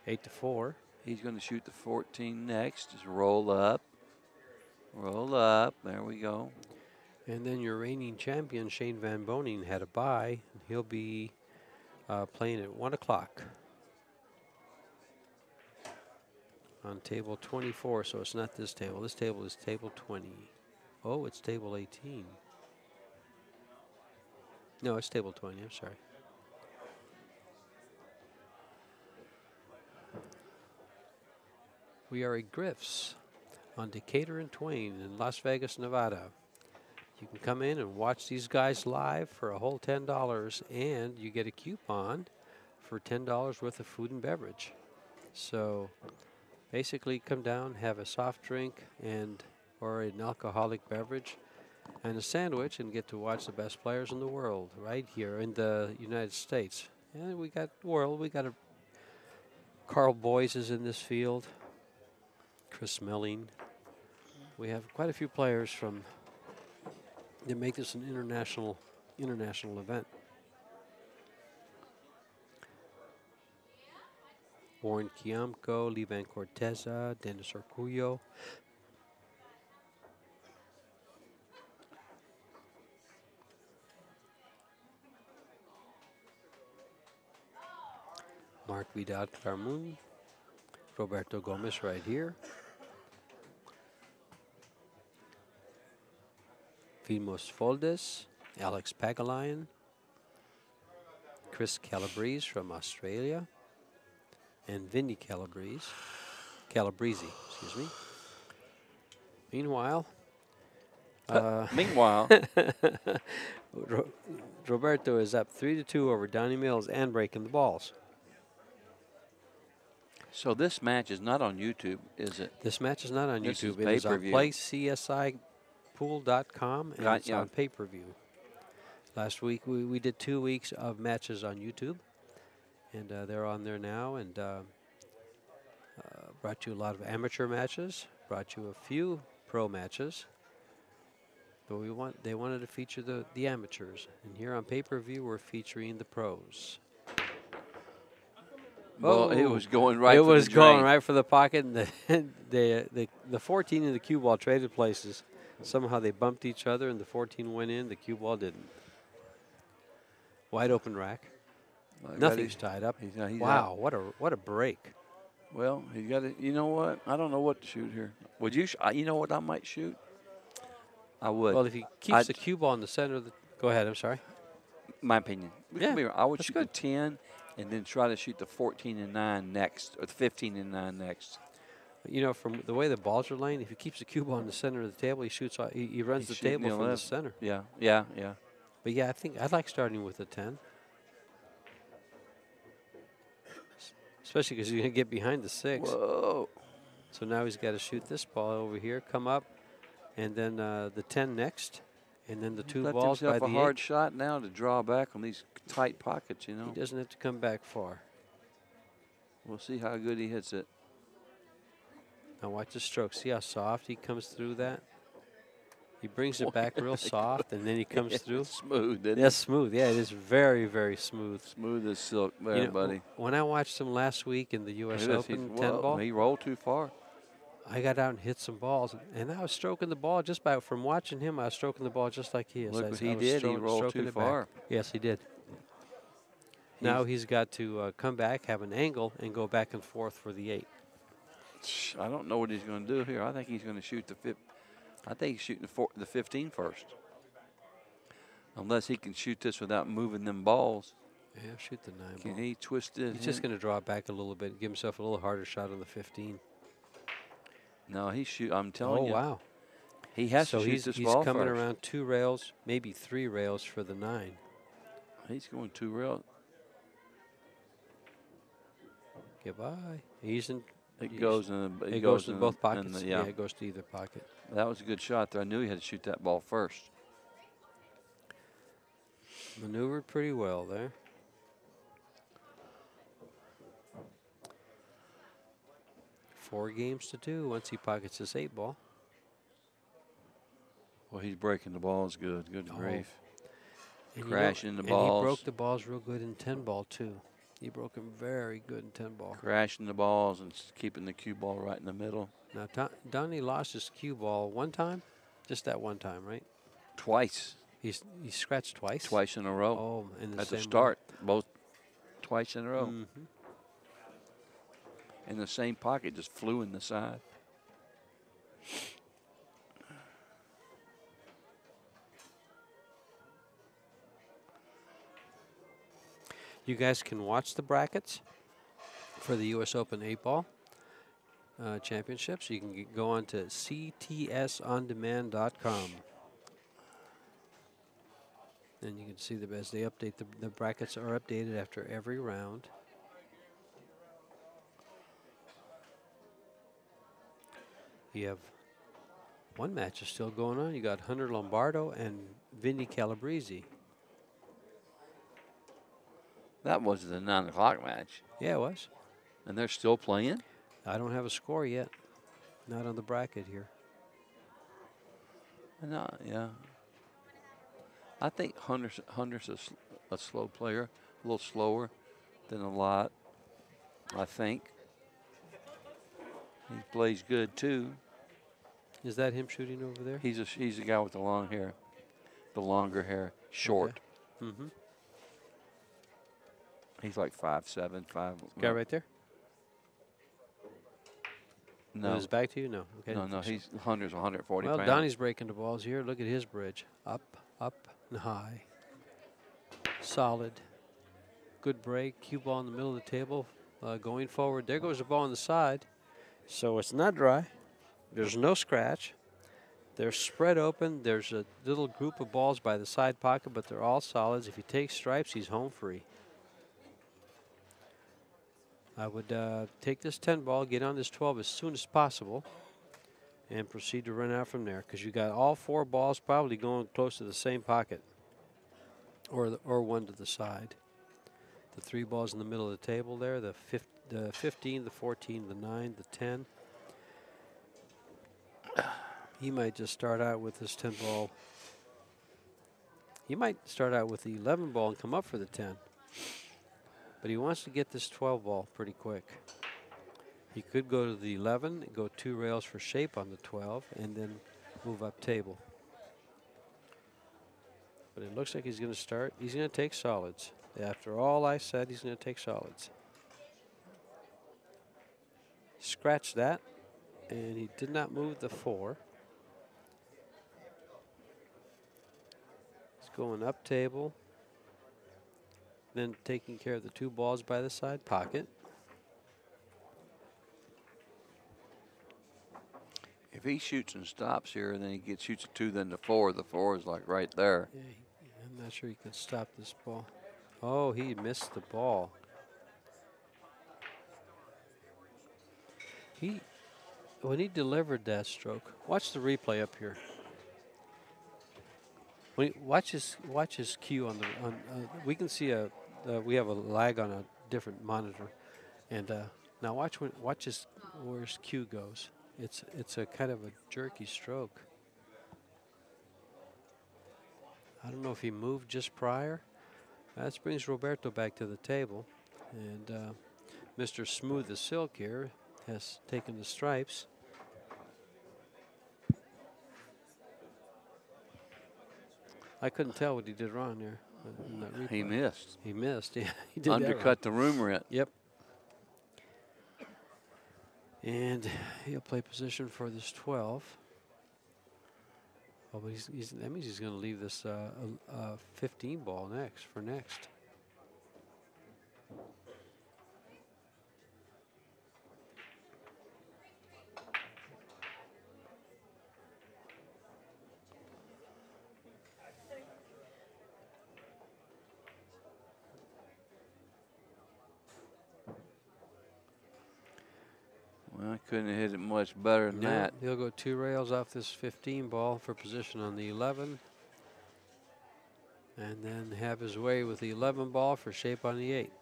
8-4. He's going to shoot the 14 next. Just roll up. Roll up. There we go. And then your reigning champion Shane Van Boning had a bye. He'll be playing at 1 o'clock on table 24. So it's not this table. This table is table 20. Oh, it's table 18. No, it's table 20. I'm sorry. We are at Griff's on Decatur and Twain in Las Vegas, Nevada. You can come in and watch these guys live for a whole $10, and you get a coupon for $10 worth of food and beverage. So basically come down, have a soft drink or an alcoholic beverage and a sandwich, and get to watch the best players in the world right here in the United States. And we got Carl Boyes is in this field, Chris Milling. We have quite a few players from that make this an international event. Warren Kiamco, Livan Corteza, Dennis Orcullo. Mark Vidal Carmun, Roberto Gomez right here. Vimos Foldes, Alex Pagalayan, Chris Calabrese from Australia, and Vinny Calabrese, excuse me. Meanwhile, Roberto is up 3-2 over Donnie Mills and breaking the balls. So this match is not on YouTube, is it? This match is not on This is YouTube. It is on pay-per-view. PlayCSIPool.com, and it's Yeah. on pay-per-view. Last week we did 2 weeks of matches on YouTube, and they're on there now, and brought you a lot of amateur matches, brought you a few pro matches, but they wanted to feature the amateurs, and here on pay-per-view we're featuring the pros. Well, it was going right. It for was the going drain. right for the pocket, and the 14 and the cue ball traded places. Somehow they bumped each other, and the 14 went in. The cue ball didn't. Wide open rack. Well, Nothing's tied up. he's Wow, what a break! Well, he got it. You know what? I don't know what to shoot here. Would you? You know what I might shoot? I would. Well, if he keeps the cue ball in the center of the, go ahead. I'm sorry. My opinion. Yeah, I would that's shoot good. the 10 and then try to shoot the 14 and 9 next, or the 15 and 9 next. You know, from the way the balls are laying, if he keeps the cue ball in the center of the table, he shoots. He runs the shooting table from the left. center. Yeah. But yeah, I think I like starting with a 10. Especially because he's going to get behind the 6. Whoa. So now he's got to shoot this ball over here, come up, and then the 10 next, and then the 2 Left balls by himself the a hard 8. shot now to draw back on these tight pockets, you know. He doesn't have to come back far. We'll see how good he hits it. Now watch the stroke. See how soft he comes through that? He brings it back real soft, and then he comes through. Smooth, isn't Yes, smooth. Yeah, it is very, very smooth. Smooth as silk there, You know, buddy. when I watched him last week in the U.S. Look at this, Open 10 whoa, ball, he rolled too far. I got out and hit some balls, and I was stroking the ball just from watching him. I was stroking the ball just like he is. Look I what was he did. He rolled stroking too it back. far. Yes, he did. Now he's got to come back, have an angle, and go back and forth for the 8. I don't know what he's going to do here. I think he's going to shoot the I think he's shooting the 15 first. Unless he can shoot this without moving them balls. Yeah, shoot the 9 Can ball. he twist it? He's just going to draw it back a little bit, give himself a little harder shot on the 15. No, I'm telling you. Oh, wow. He has so to shoot he's this ball coming first. around 2 rails, maybe 3 rails for the 9. He's going 2 rails. Goodbye. He's in. It goes in. It goes in both pockets. Yeah, it goes to either pocket. that was a good shot there. I knew he had to shoot that ball first. Maneuvered pretty well there. Four games to do once he pockets this 8 ball. Well, he's breaking the balls good. Good grief. And Crashing the and balls. he broke the balls real good in 10 ball too. He broke them very good in 10 ball. Crashing the balls and keeping the cue ball right in the middle. Now Donnie lost his cue ball one time, just that one time, right? Twice. He scratched twice. Twice in a row. Oh, in the at the same start, both twice in a row. Mm-hmm. In the same pocket, just flew in the side. You guys can watch the brackets for the U.S. Open 8-ball championships. You can go on to ctsondemand.com. And you can see as they update, the brackets are updated after every round. You have one match is still going on. You got Hunter Lombardo and Vinny Calabrese. That was the 9 o'clock match. Yeah, it was. And they're still playing? I don't have a score yet. Not on the bracket here. No, yeah. I think Hunter's a slow player, a little slower than a lot, I think. He plays good, too. Is that him shooting over there? He's a guy with the long hair, the longer hair, short. Okay. Mm-hmm. He's like 5'7", 5. Guy right there? No. His back to you? No. Okay. No, Hunter's 140 Well, pounds. Donnie's breaking the balls here. Look at his bridge. Up, and high. Solid. Good break. Cue ball in the middle of the table. Going forward. There goes the ball on the side. So it's not dry. There's no scratch. They're spread open. There's a little group of balls by the side pocket, but they're all solids. If he takes stripes, he's home free. I would take this 10 ball, get on this 12 as soon as possible, and proceed to run out from there, because you got all 4 balls probably going close to the same pocket, or one to the side. The 3 balls in the middle of the table there, the 15, the 14, the 9, the 10. He might just start out with this 10 ball. He might start out with the 11 ball and come up for the 10. But he wants to get this 12 ball pretty quick. He could go to the 11, go 2 rails for shape on the 12, and then move up table. But it looks like he's going to start. He's going to take solids. After all I said, he's going to take solids. Scratch that, and he did not move the 4. He's going up table. Then taking care of the 2 balls by the side pocket. If he shoots and stops here, and then he shoots a 2, then the 4. The 4 is like right there. Yeah, and Not sure he can stop this ball. Oh, he missed the ball. When he delivered that stroke, watch the replay up here. Watch his cue on the we can see we have a lag on a different monitor, and now watch where his cue goes. It's a kind of a jerky stroke. I don't know if he moved just prior. That brings Roberto back to the table, and Mr. Smooth as Silk here has taken the stripes. I couldn't tell what he did wrong there. In that replay. He missed. He missed. Yeah, he did Undercut the room rent. Yep. And he'll play position for this 12. Oh, but that means he's going to leave this 15 ball next. Well, I couldn't have hit it much better than that. He'll go 2 rails off this 15 ball for position on the 11. And then have his way with the 11 ball for shape on the 8.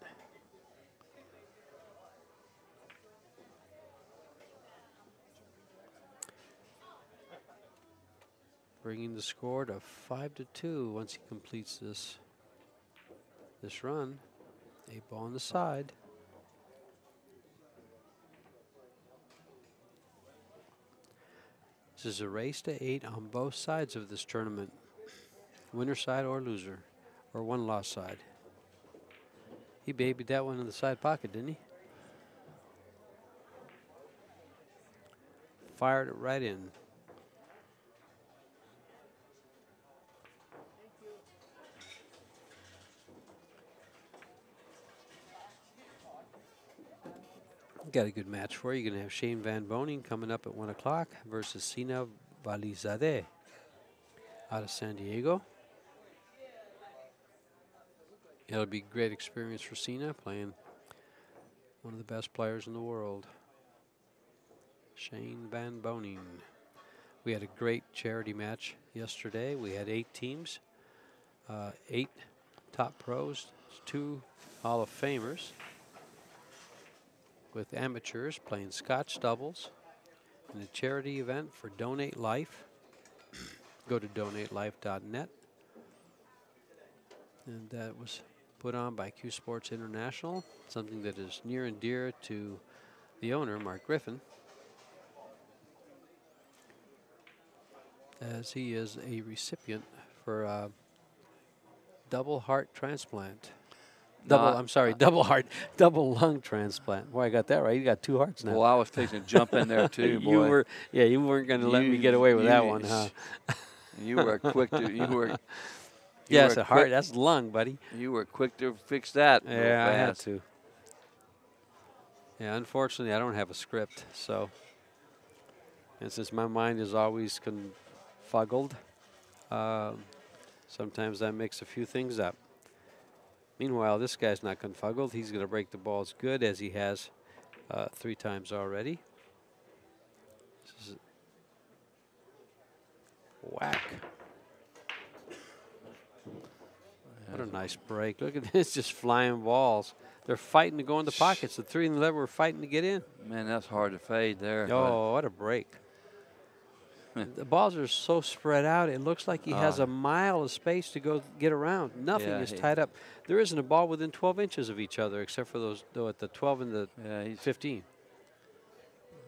Bringing the score to 5-2 once he completes this run. 8 ball on the side. This is a race to 8 on both sides of this tournament. Winner side or loser, or one loss side. He babied that one in the side pocket, didn't he? Fired it right in. Got a good match for you. You're going to have Shane Van Boning coming up at 1 o'clock versus Sina Valizadeh out of San Diego. It'll be a great experience for Sina, playing one of the best players in the world, Shane Van Boning. We had a great charity match yesterday. We had 8 teams, 8 top pros, 2 Hall of Famers, with amateurs playing Scotch doubles in a charity event for Donate Life. Go to donatelife.net. And that was put on by CueSports International, something that is near and dear to the owner, Mark Griffin, as he is a recipient for a double heart transplant. Double lung transplant. Boy, I got that right. You got 2 hearts now. Well, I was fixing to jump in there too, boy. You weren't going to let me get away with that one, huh? You were quick to. Yeah, it's a heart. That's lung, buddy. You were quick to fix that. Yeah, I had to. Yeah, unfortunately, I don't have a script, so. And since my mind is always confuddled, sometimes that makes a few things up. Meanwhile, this guy's not confuddled. He's going to break the ball as good as he has 3 times already. This is whack. What a nice break. Look at this, just flying balls. They're fighting to go in the pockets. The 3 and the 11 were fighting to get in. Man, that's hard to fade there. Oh, what a break. The balls are so spread out, it looks like he has a mile of space to go get around. Nothing is tied up. There isn't a ball within 12 inches of each other, except for those, though, at the 12 and the 15.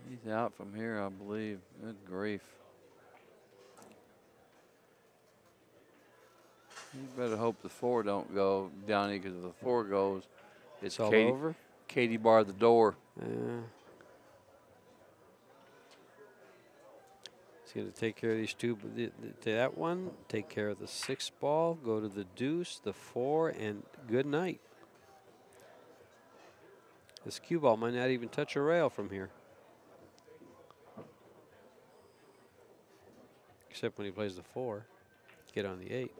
He's out from here, I believe. Good grief. You better hope the 4 don't go, Johnny, because if the 4 goes, it's all over. Katie barred the door. Yeah. He's going to take care of these 2. That one, take care of the 6 ball, go to the deuce, the 4, and good night. This cue ball might not even touch a rail from here. Except when he plays the 4, get on the 8.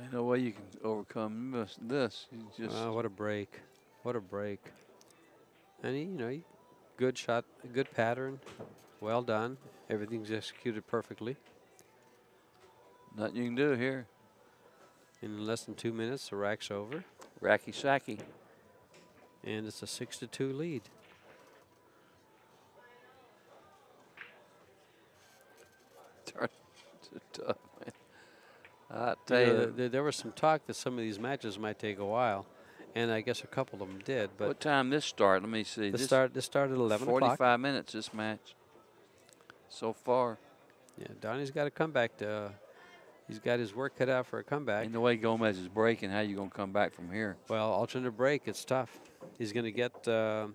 Ain't no way you can overcome this. You just What a break. What a break. And good shot, good pattern. Well done. Everything's executed perfectly. nothing you can do here. In less than 2 minutes, the rack's over. Racky sacky. And it's a 6-2 lead. Tough, man. I tell you, there was some talk that some of these matches might take a while, and I guess a couple of them did. But what time this start? Let me see. This started at 11 o'clock. 45 minutes this match so far. Yeah, Donnie's got a comeback. He's got his work cut out for a comeback. And the way Gomez is breaking, how you going to come back from here? Well, alternate break, it's tough. He's going to get, let's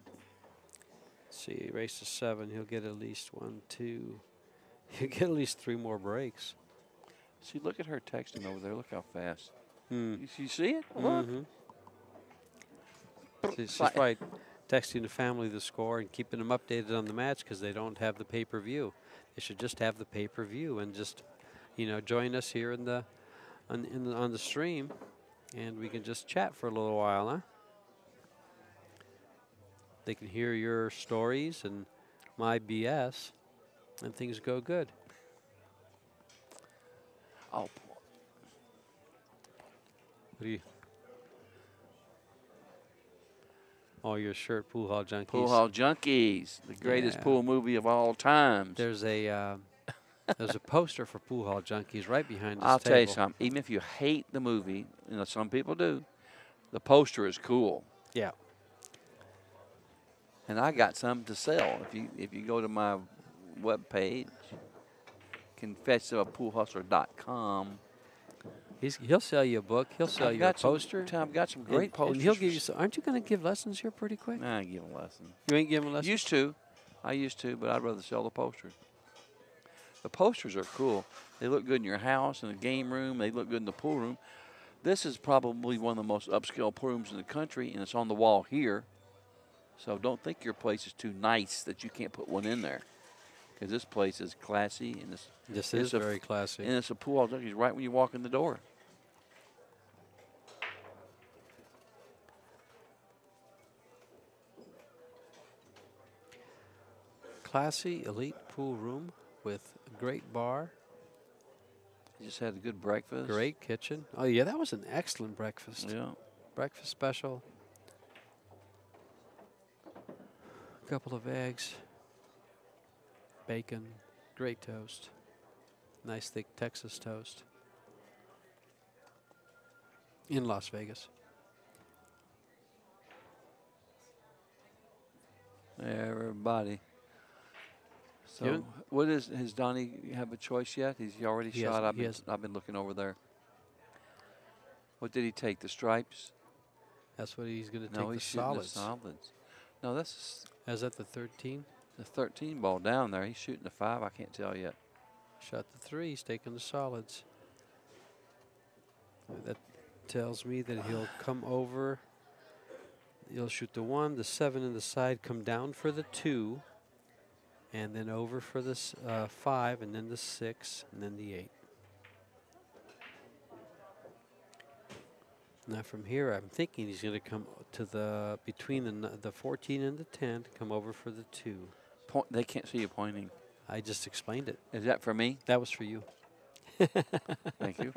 see, race to 7. He'll get at least 1, 2. He'll get at least 3 more breaks. See, look at her texting over there. Look how fast. Hmm. You see it? Look. She's right, texting the family the score and keeping them updated on the match because they don't have the pay-per-view. They should just have the pay-per-view and just, join us here in the on the stream, and we can just chat for a little while, huh? They can hear your stories and my BS, and things go good. Oh, What do you? Oh, your shirt, Pool Hall Junkies. Pool Hall Junkies, the greatest pool movie of all times. There's a poster for Pool Hall Junkies right behind this I'll table. tell you something. Even if you hate the movie, some people do, the poster is cool. Yeah. And I got some to sell. If you go to my webpage, confessiopoolhustler.com. He'll sell you a book. He'll sell you a poster. I've got some great posters. And he'll give you some. Aren't you going to give lessons here pretty quick? I ain't giving lessons. You ain't giving lessons? I used to, but I'd rather sell the posters. The posters are cool. They look good in your house, in the game room. They look good in the pool room. This is probably one of the most upscale pool rooms in the country, and it's on the wall here. So don't think your place is too nice that you can't put one in there. Because this place is classy. And this is very classy. And it's a Pool Hall Junkies right when you walk in the door. Classy, elite pool room with a great bar. You just had a good breakfast. Great kitchen. Oh, yeah, that was an excellent breakfast. Yeah. Breakfast special. A couple of eggs. Bacon. Great toast. Nice thick Texas toast. In Las Vegas. Everybody. So, has Donnie have a choice yet? He's already shot. I've been looking over there. What did he take? The stripes? That's what he's going to take. No, the he's shooting solids. the solids. No, that's. Is that the 13? The 13 ball down there. He's shooting the 5. I can't tell yet. Shot the 3. He's taking the solids. That tells me that he'll come over. He'll shoot the 1, the 7 in the side, come down for the 2. And then over for this 5, and then the 6, and then the 8. Now from here, I'm thinking he's going to come to between the 14 and the 10, come over for the 2. They can't see you pointing. I just explained it. Is that for me? That was for you. Thank you.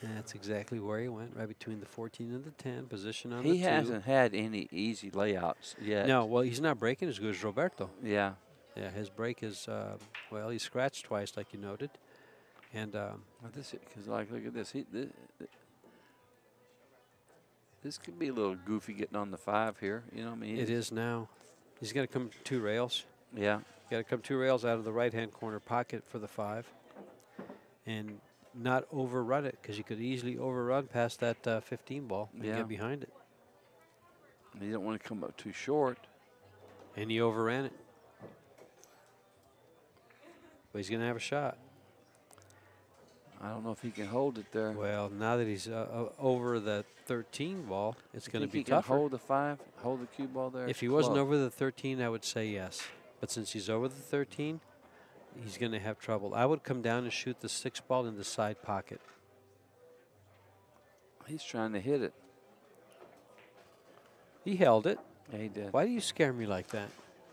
That's exactly where he went, right between the 14 and the 10, position on the 2. He hasn't had any easy layouts yet. No, well, he's not breaking as good as Roberto. Yeah. Yeah, his break is, well, he scratched twice, like you noted. And because, look at this. This could be a little goofy getting on the 5 here. You know what I mean? It is now. He's got to come 2 rails. Yeah. Got to come 2 rails out of the right-hand corner pocket for the 5. And not overrun it, because you could easily overrun past that 15 ball and get behind it. And you don't want to come up too short. And he overran it. But he's going to have a shot. I don't know if he can hold it there. Well, now that he's over the 13 ball, it's going to be tougher. Can hold the 5, hold the cue ball there? If he wasn't over the 13, I would say yes. But since he's over the 13, he's going to have trouble. I would come down and shoot the 6 ball in the side pocket. He's trying to hit it. He held it. Yeah, he did. Why do you scare me like that?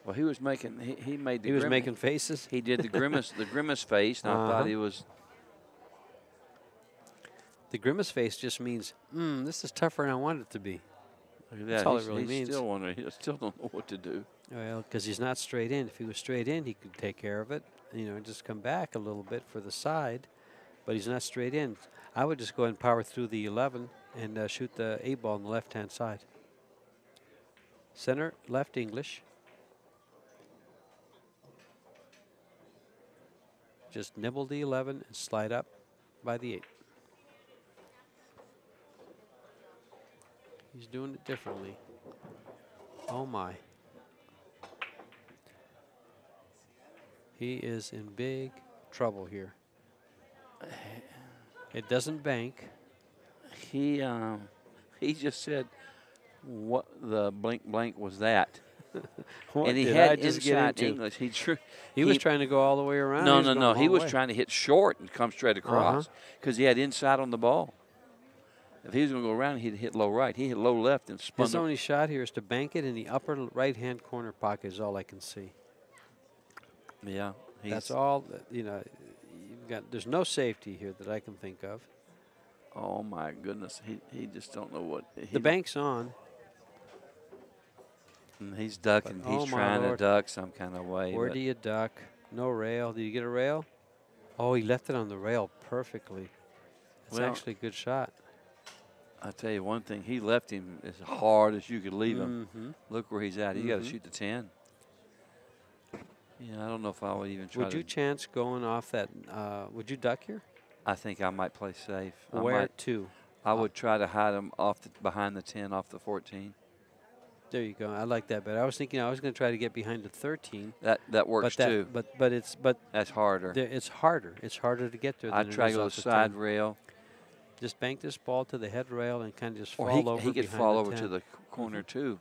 Well, he was making. He made the. He was making faces. He did the grimace. The grimace face. And I thought he was. The grimace face just means, this is tougher than I want it to be. That's all it really means. He still don't know what to do. Well, because he's not straight in. If he was straight in, he could take care of it. And just come back a little bit for the side. But he's not straight in. I would just go ahead and power through the 11 and shoot the 8 ball on the left-hand side. Center, left English. Just nibble the 11 and slide up by the 8. He's doing it differently. Oh my. He is in big trouble here. It doesn't bank. He just said, "What the blank was that?" What and he did had I just get inside into? English. He was trying to go all the way around. No. He was way. trying to hit short and come straight across because he had inside on the ball. If he was going to go around, he'd hit low right. He hit low left and spun. His only shot here is to bank it in the upper right-hand corner pocket. Is all I can see. Yeah, that's all. You've got. There's no safety here that I can think of. Oh my goodness, he just don't know what. The bank's on. And he's ducking. But, he's trying to duck some kind of way. Where do you duck? No rail. Did you get a rail? Oh, he left it on the rail perfectly. It's actually a good shot. I'll tell you one thing. He left him as hard as you could leave him. Look where he's at. He got to shoot the 10. Yeah, I don't know if I would even try. Would you chance going off that? Would you duck here? I think I might play safe. Where to? I would try to hide him behind the 10 off the 14. There you go. I like that better. I was thinking I was going to try to get behind the 13. That works too. But that's harder. It's harder. It's harder to get there. I'd try to go side rail. Just bank this ball to the head rail and kind of just fall over. He could fall over to the corner too.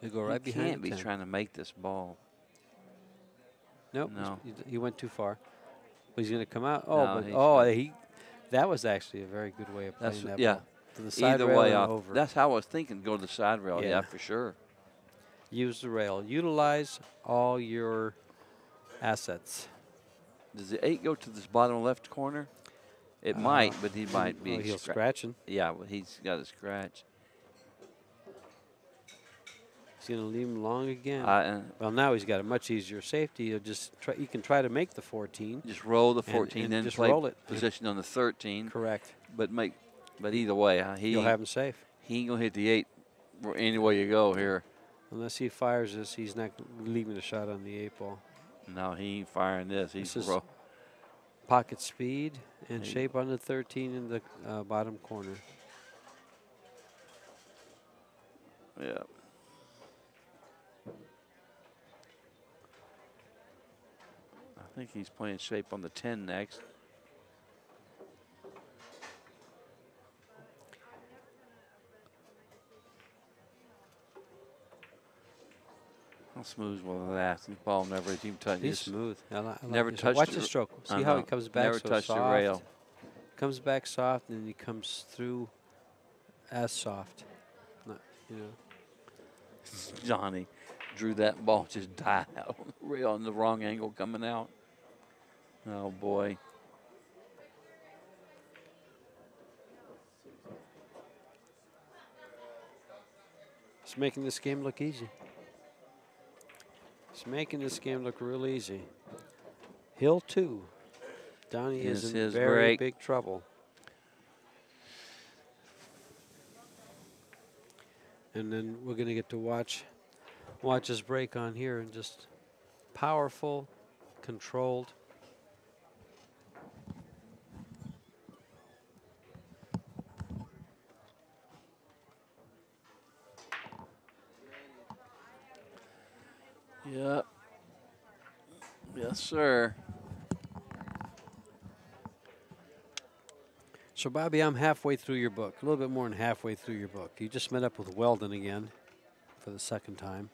You go right behind. He can't be trying to make this ball. Nope. No. He went too far. But he's going to come out. That was actually a very good way of playing that ball. To the side Either rail way and off. over. That's how I was thinking. Go to the side rail. Yeah, for sure. Use the rail. Utilize all your assets. Does the 8 go to this bottom left corner? It might, but he might be. He's scratching. Yeah, but he's got a scratch. He's going to leave him long again. Well, now he's got a much easier safety. He'll just try. He can try to make the 14. Just roll the 14, and then just play roll it. position on the 13. Correct. But either way, you'll have him safe. He ain't gonna hit the 8 any way you go here. Unless he fires this, he's not leaving a shot on the 8 ball. No, he ain't firing this. He's pocket speed and shape on the 13 in the bottom corner. Yeah. I think he's playing shape on the 10 next. How smooth was that? The ball never even touched. He's smooth. Never touched. Watch the stroke. See how he comes back never so touched soft. the rail. Comes back soft and he comes through as soft. Johnny drew that ball, just died out on the rail in the wrong angle coming out. Oh boy. It's making this game look easy. It's making this game look real easy. Hill 2. Donnie is in very big trouble. And then we're going to get to watch his break on here and just powerful, controlled. Yep. Yes, sir. So, Bobby, I'm halfway through your book, a little bit more than halfway through your book. You just met up with Weldon again for the second time.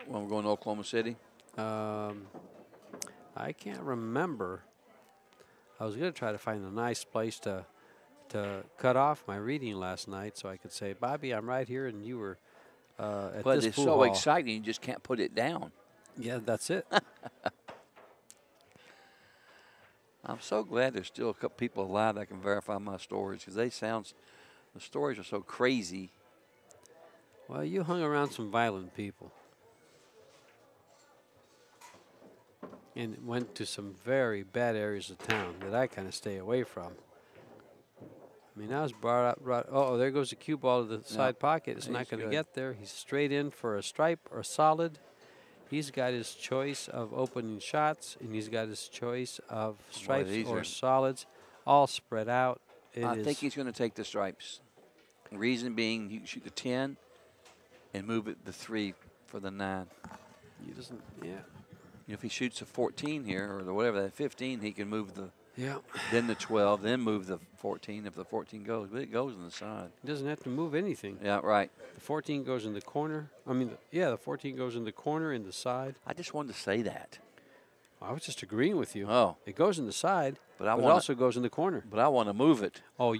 When we're going to Oklahoma City? I can't remember. I was going to try to find a nice place to cut off my reading last night so I could say, Bobby, I'm right here, and you were at But this it's pool so hall. exciting, you just can't put it down. Yeah, that's it. I'm so glad there's still a couple people alive that can verify my stories because the stories are so crazy. Well, you hung around some violent people. And went to some very bad areas of town that I kind of stay away from. I mean, I was brought up. Oh, there goes the cue ball to the side pocket. It's not he's going to good. get there. He's straight in for a stripe or solid. He's got his choice of opening shots, and he's got his choice of stripes or solids, all spread out. I think he's going to take the stripes. Reason being, you can shoot the 10 and move it the 3 for the 9. He doesn't. Yeah. If he shoots a 14 here or whatever, that 15, he can move the. Yeah. Then the 12, then move the 14 if the 14 goes. But it goes on the side. He doesn't have to move anything. Yeah, right. The 14 goes in the corner. I mean, the 14 goes in the corner in the side. I just wanted to say that. I was just agreeing with you. Oh. It goes in the side, but it also goes in the corner. But I want to move it. Oh.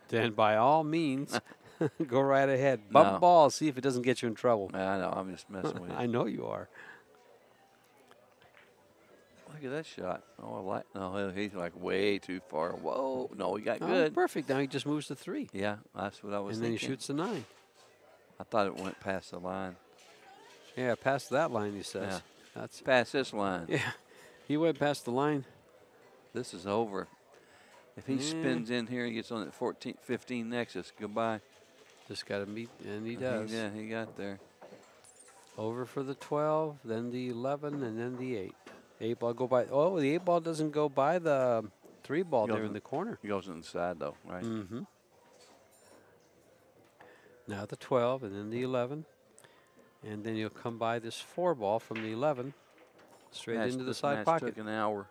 Then by all means, go right ahead. Bump the ball, see if it doesn't get you in trouble. I know. I'm just messing with you. I know you are. Look at that shot. Oh, I like. No, he's like way too far. Whoa. No, he got Oh, good. Perfect. Now he just moves to 3. Yeah, that's what I was thinking. And then he shoots the 9. I thought it went past the line. Yeah, past that line, he says. Yeah. That's past this line. Yeah. He went past the line. This is over. If he spins in here and gets on at 14, 15 next, it's goodbye. Just got to meet, and he does. Yeah, he got there. Over for the 12, then the 11, and then the 8. 8 ball go by. Oh, the 8 ball doesn't go by the 3 ball there in the corner. He goes inside, though, right? Mm-hmm. Now the 12, and then the 11. And then you'll come by this 4 ball from the 11, straight into the side pocket. Took an hour.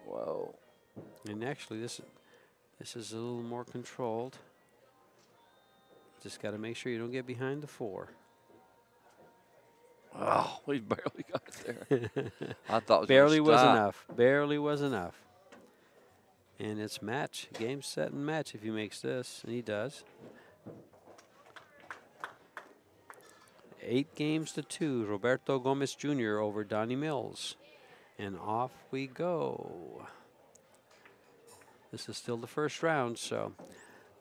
Whoa. And actually, this is a little more controlled. Just got to make sure you don't get behind the 4. Oh, we barely got there. I thought it was barely was enough. Barely was enough. And it's match. Game, set, and match if he makes this, and he does. 8 games to 2. Roberto Gomez Jr. over Donnie Mills. And off we go. This is still the first round, so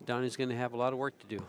Donnie's going to have a lot of work to do.